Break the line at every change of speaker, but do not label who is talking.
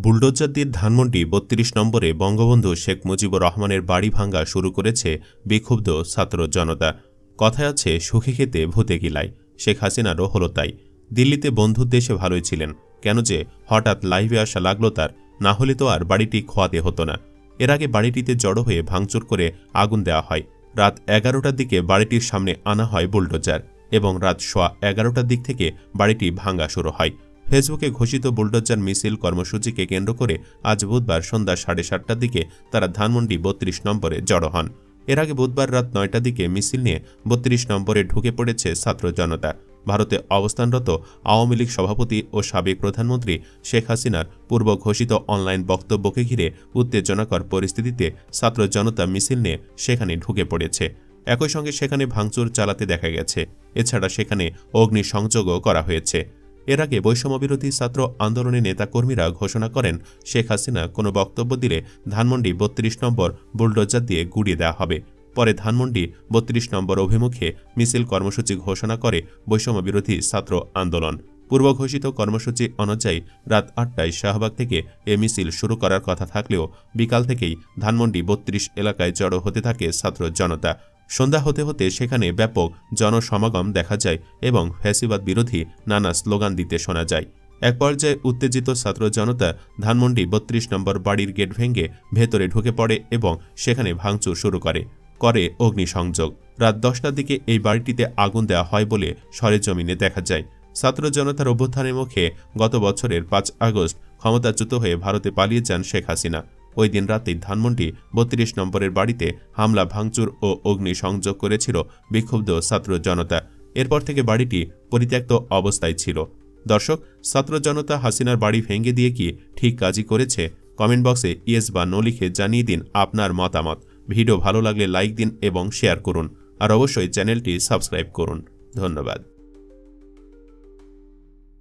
Bulldozer দিয়ে ধানমন্ডি ৩২ নম্বরে বঙ্গবন্ধু শেখ মুজিবুর রহমানের বাড়ি ভাঙ্গা শুরু করেছে বিক্ষুব্ধ ছাত্র জনতা। কথায় আছে সুখে খেতে ভূতে কিলায়, শেখ হাসিনারও হলো তাই। দিল্লিতে বন্ধুর দেশে ভালোই ছিলেন, কেন যে হঠাৎ লাইভে আসা লাগলো তার, না হলে তো আর বাড়িটি খোয়াতে হতো না। এর আগে বাড়িটিতে জড়ো হয়ে ভাঙচুর করে আগুন দেওয়া হয়। রাত ১১টার দিকে বাড়িটির সামনে আনা হয় বুলডোজার এবং রাত ১১টার দিক থেকে বাড়িটি ভাঙ্গা শুরু হয়। ফেসবুকে ঘোষিত বুলডোজার মিছিল কর্মসূচিকে কেন্দ্র করে আজ বুধবার সন্ধ্যা ৭:৩০টার দিকে তারা ধানমন্ডি ৩২ নম্বরে জড়ো হন। এর আগে বুধবার রাত ৯টার দিকে মিছিল নিয়ে ৩২ নম্বরে ঢুকে পড়েছে ছাত্র জনতা। ভারতে অবস্থানরত আওয়ামী লীগ সভাপতি ও সাবেক প্রধানমন্ত্রী শেখ হাসিনার পূর্ব ঘোষিত অনলাইন বক্তব্যকে ঘিরে উত্তেজনাকর পরিস্থিতিতে ছাত্র জনতা মিছিল নিয়ে সেখানে ঢুকে পড়েছে। একই সঙ্গে সেখানে ভাঙচুর চালাতে দেখা গেছে। এছাড়া সেখানে অগ্নিসংযোগও করা হয়েছে। এর আগে বৈষম্যবিরোধী ছাত্র আন্দোলনের নেতাকর্মীরা ঘোষণা করেন, শেখ হাসিনা কোনো বক্তব্য দিলে ধানমন্ডি ৩২ নম্বর বুলডোজার দিয়ে গুড়িয়ে দেওয়া হবে। পরে ধানমন্ডি ৩২ নম্বর অভিমুখে মিছিল কর্মসূচি ঘোষণা করে বৈষম্যবিরোধী ছাত্র আন্দোলন। পূর্ব ঘোষিত কর্মসূচি অনুযায়ী রাত ৮টায় শাহবাগ থেকে এ মিছিল শুরু করার কথা থাকলেও বিকাল থেকেই ধানমন্ডি ৩২ এলাকায় জড়ো হতে থাকে ছাত্র জনতা। সন্ধ্যা হতে হতে সেখানে ব্যাপক জনসমাগম দেখা যায় এবং ফ্যাসিবাদ বিরোধী নানা স্লোগান দিতে শোনা যায়। এক পর্যায়ে উত্তেজিত ছাত্র জনতা ধানমন্ডি ৩২ নম্বর বাড়ির গেট ভেঙে ভেতরে ঢুকে পড়ে এবং সেখানে ভাঙচুর শুরু করে অগ্নিসংযোগ। রাত ১০টার দিকে এই বাড়িটিতে আগুন দেওয়া হয় বলে সরেজমিনে দেখা যায়। ছাত্র জনতার অভ্যুত্থানের মুখে গত বছরের ৫ আগস্ট ক্ষমতাচ্যুত হয়ে ভারতে পালিয়ে যান শেখ হাসিনা। ওই দিন রাতেই ধানমন্ডি ৩২ নম্বরের বাড়িতে হামলা, ভাঙচুর ও অগ্নিসংযোগ করেছিল বিক্ষুব্ধ ছাত্র জনতা। এরপর থেকে বাড়িটি পরিত্যক্ত অবস্থায় ছিল। দর্শক, ছাত্র জনতা হাসিনার বাড়ি ভেঙে দিয়ে কি ঠিক কাজই করেছে? কমেন্ট বক্সে ইয়েস বা নো লিখে জানিয়ে দিন আপনার মতামত। ভিডিও ভালো লাগলে লাইক দিন এবং শেয়ার করুন, আর অবশ্যই চ্যানেলটি সাবস্ক্রাইব করুন। ধন্যবাদ।